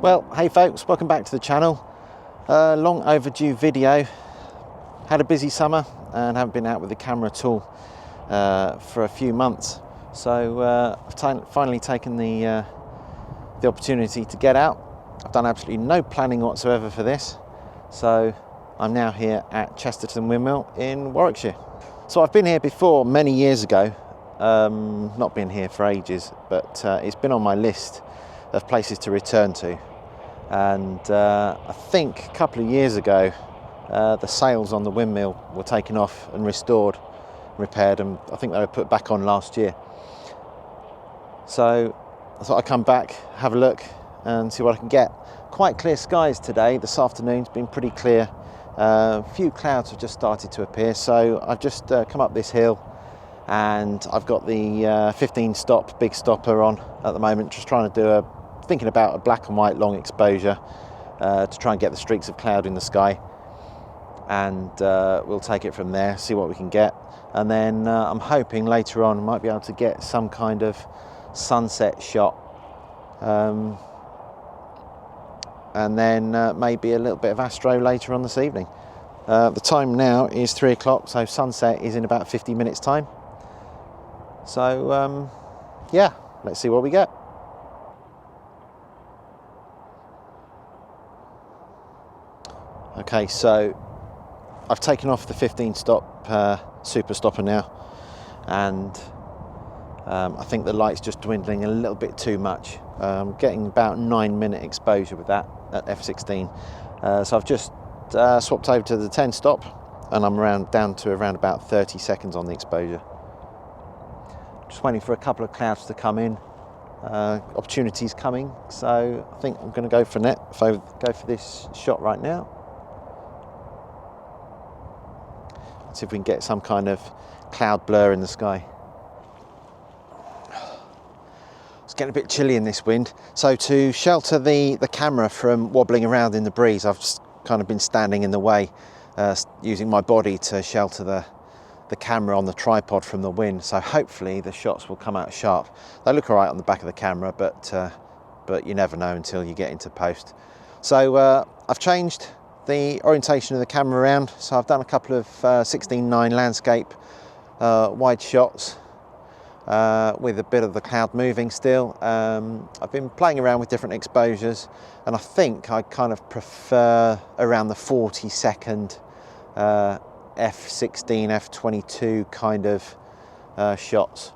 Well, hey folks, welcome back to the channel. Long overdue video. Had a busy summer and haven't been out with the camera at all for a few months. So I've finally taken the opportunity to get out. I've done absolutely no planning whatsoever for this. So I'm now here at Chesterton Windmill in Warwickshire. So I've been here before many years ago. Not been here for ages, but it's been on my list of places to return to. And I think a couple of years ago the sails on the windmill were taken off and restored, repaired, and I think they were put back on last year. So I thought I'd come back, have a look and see what I can get. Quite clear skies today. This afternoon's been pretty clear. A few clouds have just started to appear, so I've just come up this hill and I've got the 15 stop big stopper on at the moment, just trying to do thinking about a black and white long exposure to try and get the streaks of cloud in the sky, and we'll take it from there, see what we can get. And then I'm hoping later on I might be able to get some kind of sunset shot, and then maybe a little bit of astro later on this evening. The time now is 3 o'clock, so sunset is in about 50 minutes time. So yeah, let's see what we get. Okay, so I've taken off the 15 stop super stopper now, and I think the light's just dwindling a little bit too much. I'm getting about 9-minute exposure with that at f16. So I've just swapped over to the 10 stop, and I'm down to around about 30 seconds on the exposure. Just waiting for a couple of clouds to come in. Opportunities coming, so I think I'm going to go for this shot right now. See if we can get some kind of cloud blur in the sky. It's getting a bit chilly in this wind, so to shelter the camera from wobbling around in the breeze, I've just kind of been standing in the way, using my body to shelter the camera on the tripod from the wind. So hopefully the shots will come out sharp. They look all right on the back of the camera, but you never know until you get into post. So I've changed the orientation of the camera around, so I've done a couple of 16:9 landscape wide shots with a bit of the cloud moving still. I've been playing around with different exposures, and I think I kind of prefer around the 40-second f16, f22 kind of shots,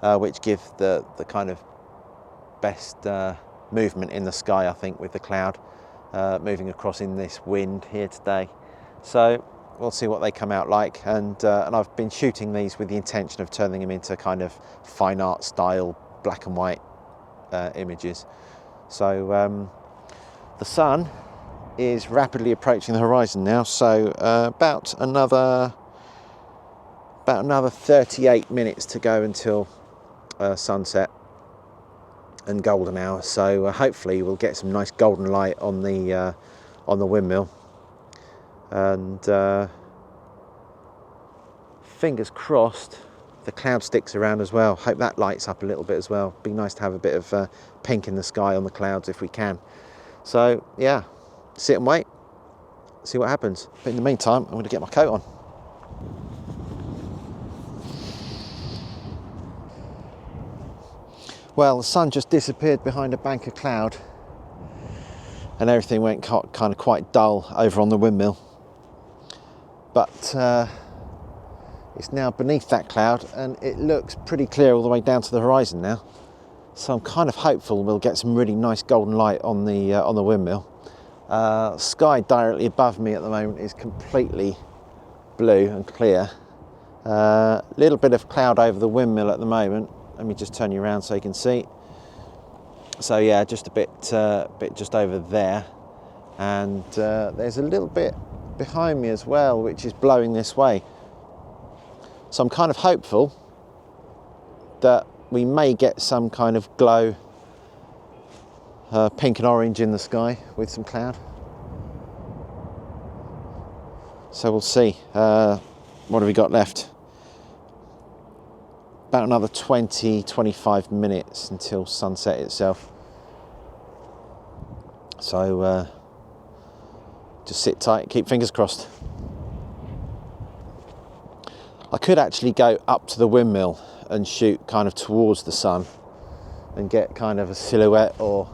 which give the kind of best movement in the sky, I think, with the cloud moving across in this wind here today. So we'll see what they come out like, and I've been shooting these with the intention of turning them into kind of fine art style black and white images. So the sun is rapidly approaching the horizon now, so about another 38 minutes to go until sunset and golden hour. So hopefully we'll get some nice golden light on the windmill, and fingers crossed the cloud sticks around as well. Hope that lights up a little bit as well. Be nice to have a bit of pink in the sky on the clouds if we can. So yeah, sit and wait, see what happens. But in the meantime, I'm going to get my coat on. Well, the sun just disappeared behind a bank of cloud, and everything went kind of quite dull over on the windmill. But it's now beneath that cloud, and it looks pretty clear all the way down to the horizon now. So I'm kind of hopeful we'll get some really nice golden light on the windmill. Sky directly above me at the moment is completely blue and clear. Little bit of cloud over the windmill at the moment. Let me just turn you around so you can see. So yeah, just a bit just over there, and there's a little bit behind me as well, which is blowing this way. So I'm kind of hopeful that we may get some kind of glow, pink and orange in the sky with some cloud. So we'll see. What have we got left? About another 20-25 minutes until sunset itself. So just sit tight, keep fingers crossed. I could actually go up to the windmill and shoot kind of towards the sun and get kind of a silhouette or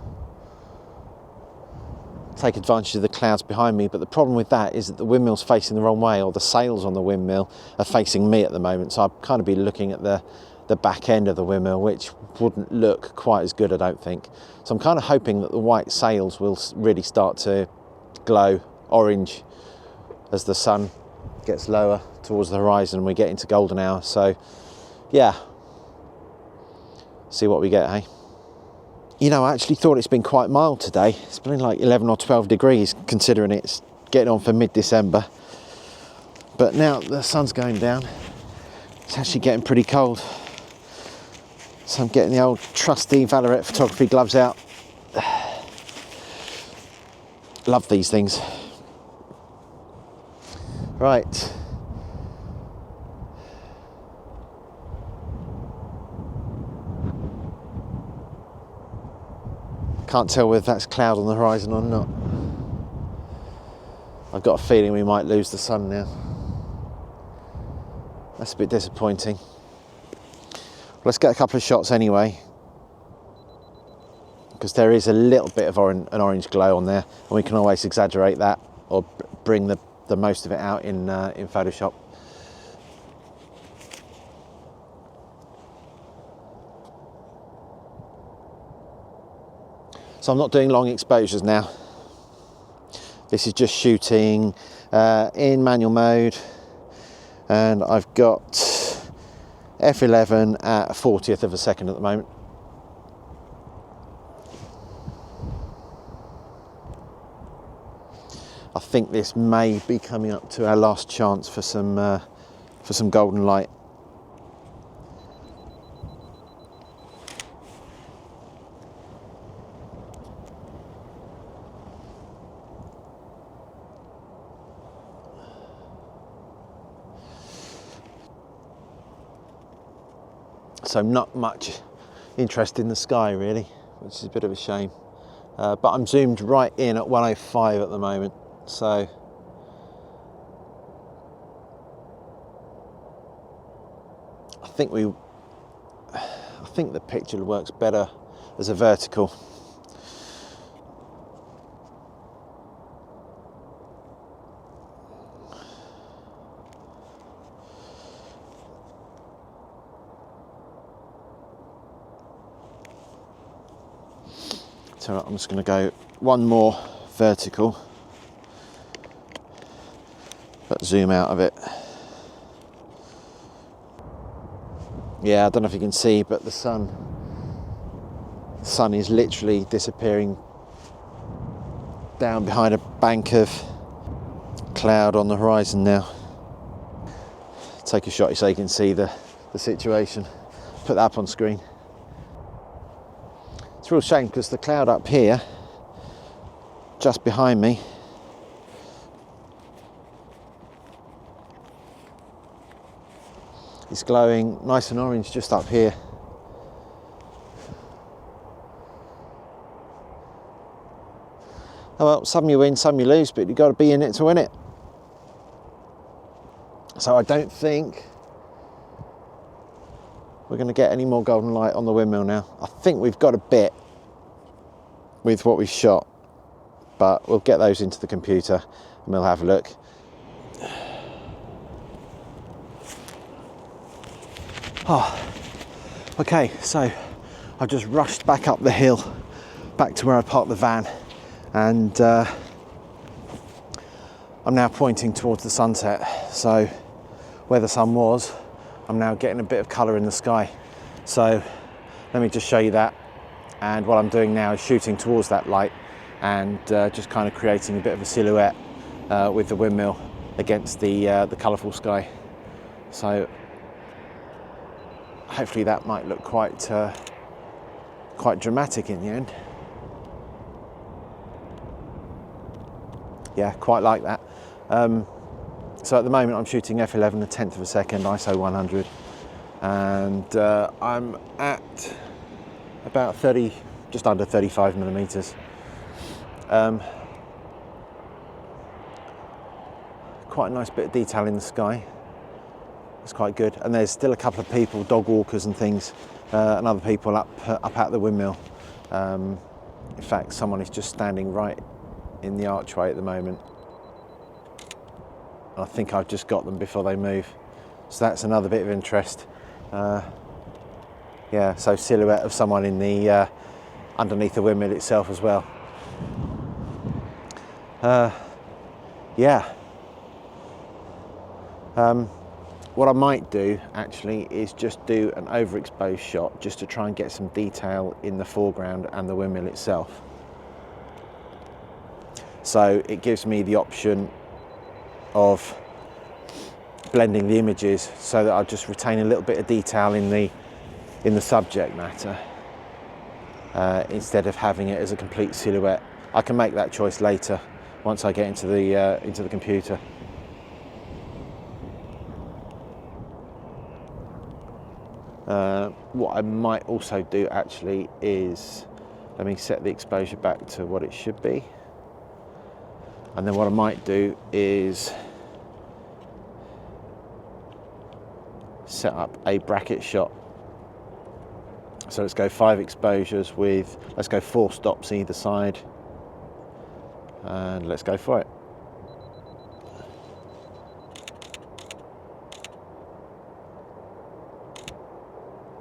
take advantage of the clouds behind me, but the problem with that is that the windmill's facing the wrong way, or the sails on the windmill are facing me at the moment, so I'd kind of be looking at the back end of the windmill, which wouldn't look quite as good, I don't think. So I'm kind of hoping that the white sails will really start to glow orange as the sun gets lower towards the horizon and we get into golden hour. So yeah, see what we get, hey? You know, I actually thought it's been quite mild today. It's been like 11 or 12 degrees, considering it's getting on for mid-December. But now the sun's going down, it's actually getting pretty cold. So I'm getting the old trusty Valorette photography gloves out. Love these things. Right. Can't tell whether that's cloud on the horizon or not. I've got a feeling we might lose the sun now. That's a bit disappointing. Let's get a couple of shots anyway, because there is a little bit of an orange glow on there, and we can always exaggerate that or bring the most of it out in Photoshop. So I'm not doing long exposures now. This is just shooting in manual mode, and I've got f11 at a 40th of a second at the moment. I think this may be coming up to our last chance for some golden light. So not much interest in the sky really, which is a bit of a shame. But I'm zoomed right in at 105 at the moment, so I think the picture works better as a vertical. So I'm just going to go one more vertical, but zoom out of it. Yeah, I don't know if you can see, but the sun is literally disappearing down behind a bank of cloud on the horizon now. Take a shot so you can see the situation. Put that up on screen. It's a real shame because the cloud up here, just behind me, is glowing nice and orange just up here. Oh well, some you win, some you lose, but you've got to be in it to win it. So I don't think we're going to get any more golden light on the windmill now. I think we've got a bit with what we've shot, but we'll get those into the computer and we'll have a look. Oh, okay, so I just rushed back up the hill, back to where I parked the van, and I'm now pointing towards the sunset. So where the sun was, I'm now getting a bit of colour in the sky. So let me just show you that. And what I'm doing now is shooting towards that light and just kind of creating a bit of a silhouette with the windmill against the colourful sky. So hopefully that might look quite dramatic in the end. Yeah, quite like that. So at the moment I'm shooting f11 a tenth of a second, ISO 100, and I'm at about 30, just under 35 millimeters. Quite a nice bit of detail in the sky. It's quite good. And there's still a couple of people, dog walkers and things, and other people up at the windmill. In fact, someone is just standing right in the archway at the moment. I think I've just got them before they move. So that's another bit of interest. Yeah, so silhouette of someone in the underneath the windmill itself as well. Yeah. What I might do actually is just do an overexposed shot just to try and get some detail in the foreground and the windmill itself. So it gives me the option of blending the images so that I just retain a little bit of detail in the subject matter instead of having it as a complete silhouette. I can make that choice later once I get into the computer. What I might also do actually is, let me set the exposure back to what it should be, and then what I might do is set up a bracket shot. So let's go 5 exposures with, let's go 4 stops either side, and let's go for it.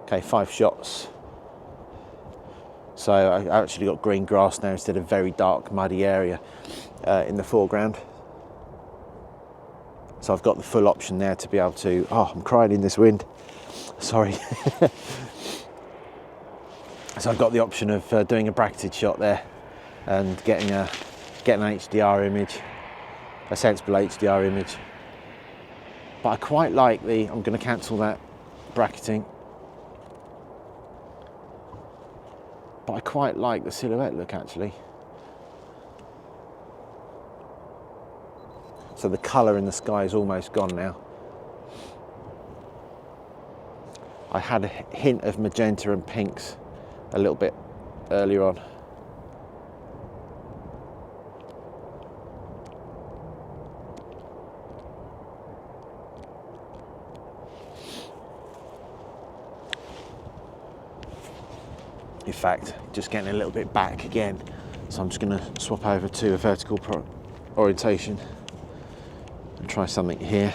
Okay, 5 shots. So I actually got green grass now instead of very dark muddy area in the foreground. So I've got the full option there to be able to, oh, I'm crying in this wind, sorry. So I've got the option of doing a bracketed shot there and getting an HDR image, a sensible HDR image. But I quite like I'm going to cancel that bracketing. But I quite like the silhouette look actually. So the colour in the sky is almost gone now. I had a hint of magenta and pinks a little bit earlier on. In fact, just getting a little bit back again. So I'm just going to swap over to a vertical orientation and try something here.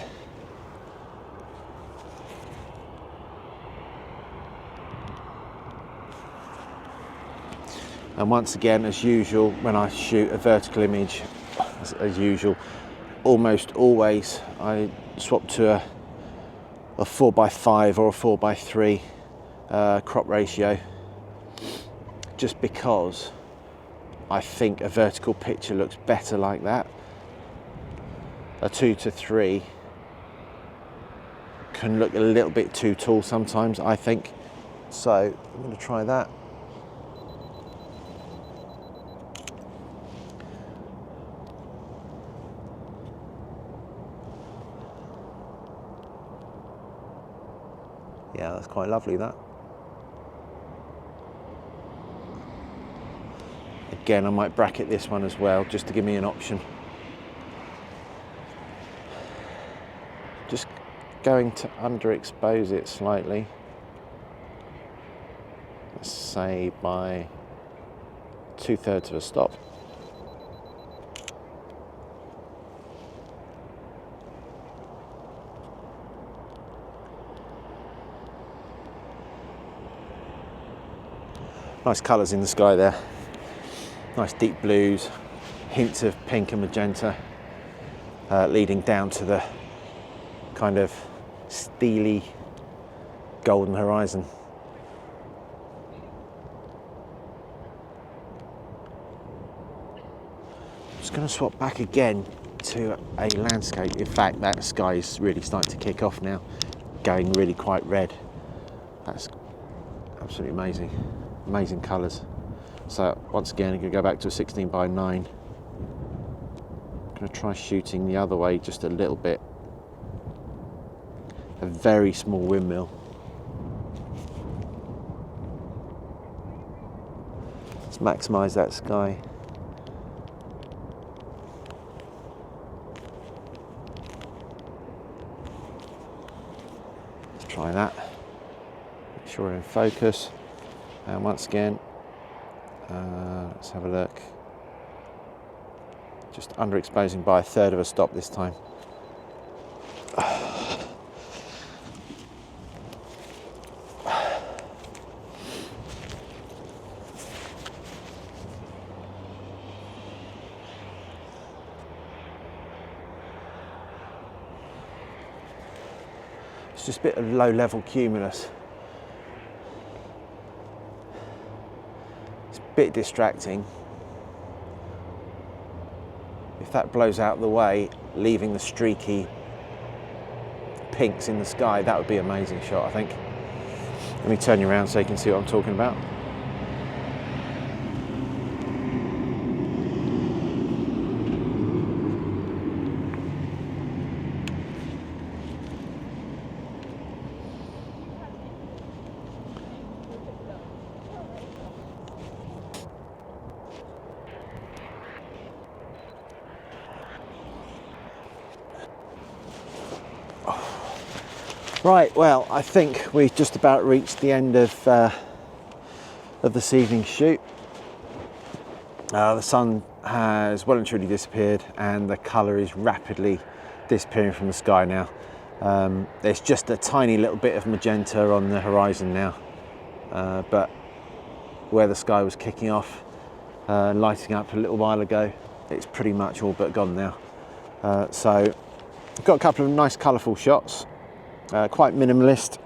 And once again, as usual, when I shoot a vertical image, as usual, almost always I swap to a 4:5 or a 4:3 crop ratio, just because I think a vertical picture looks better like that. A 2:3 can look a little bit too tall sometimes, I think. So I'm going to try that. Yeah, that's quite lovely, that. Again, I might bracket this one as well, just to give me an option. Just going to underexpose it slightly. Let's say by 2/3 of a stop. Nice colours in the sky there. Nice deep blues, hints of pink and magenta, leading down to the kind of steely golden horizon. I'm just going to swap back again to a landscape. In fact, that sky is really starting to kick off now, going really quite red. That's absolutely amazing. Amazing colours. So once again, I'm going to go back to a 16:9. I'm going to try shooting the other way just a little bit. A very small windmill. Let's maximise that sky. Try that. Make sure we're in focus. And once again, let's have a look. Just underexposing by 1/3 of a stop this time. It's just a bit of low level cumulus. It's a bit distracting. If that blows out the way, leaving the streaky pinks in the sky, that would be an amazing shot, I think. Let me turn you around so you can see what I'm talking about. Right, well, I think we've just about reached the end of this evening's shoot. The sun has well and truly disappeared, and the colour is rapidly disappearing from the sky now. There's just a tiny little bit of magenta on the horizon now, but where the sky was kicking off, lighting up a little while ago, it's pretty much all but gone now. So I've got a couple of nice colourful shots. Quite minimalist,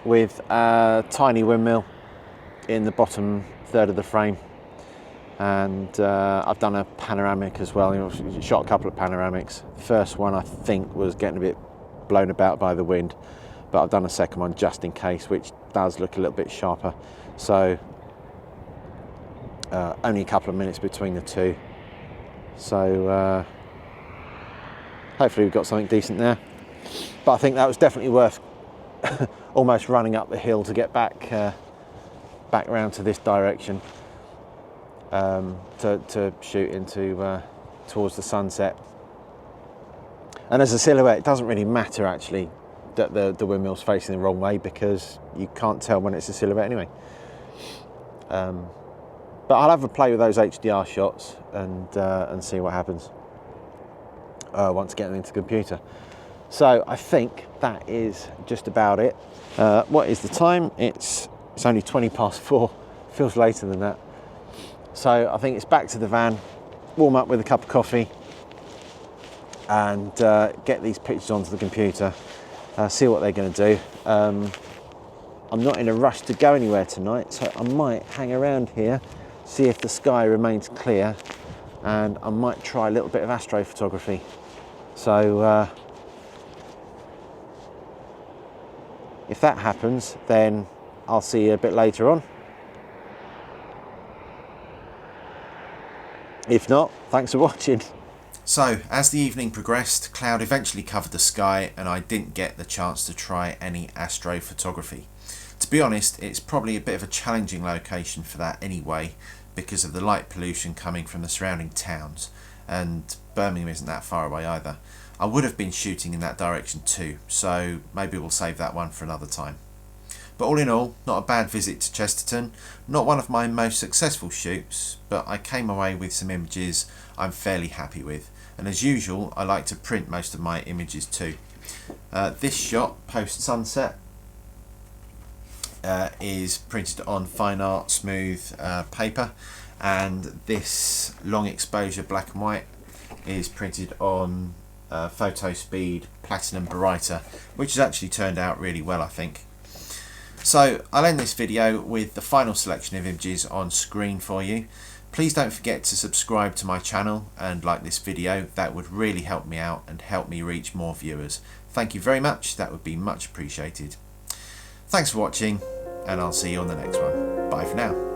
with a tiny windmill in the bottom 1/3 of the frame, and I've done a panoramic as well. You know, shot a couple of panoramics. The first one I think was getting a bit blown about by the wind, but I've done a second one just in case, which does look a little bit sharper. So only a couple of minutes between the two. So hopefully we've got something decent there. But I think that was definitely worth almost running up the hill to get back around to this direction, to shoot into towards the sunset. And as a silhouette, it doesn't really matter actually that the windmill's facing the wrong way, because you can't tell when it's a silhouette anyway. But I'll have a play with those HDR shots and see what happens once I get them into the computer. So I think that is just about it. What is the time? It's only 4:20. Feels later than that. So I think it's back to the van, warm up with a cup of coffee, and get these pictures onto the computer, see what they're going to do. I'm not in a rush to go anywhere tonight, so I might hang around here, see if the sky remains clear, and I might try a little bit of astrophotography. So if that happens, then I'll see you a bit later on. If not, thanks for watching. So, as the evening progressed, cloud eventually covered the sky, and I didn't get the chance to try any astrophotography. To be honest, it's probably a bit of a challenging location for that anyway, because of the light pollution coming from the surrounding towns, and Birmingham isn't that far away either. I would have been shooting in that direction too, so maybe we'll save that one for another time. But all in all, not a bad visit to Chesterton. Not one of my most successful shoots, but I came away with some images I'm fairly happy with. And as usual, I like to print most of my images too. This shot, post sunset, is printed on fine art smooth paper, and this long exposure black and white is printed on photo speed platinum baryta, which has actually turned out really well, I think. So I'll end this video with the final selection of images on screen for you. Please don't forget to subscribe to my channel and like this video. That would really help me out and help me reach more viewers. Thank you very much, that would be much appreciated. Thanks for watching, and I'll see you on the next one. Bye for now.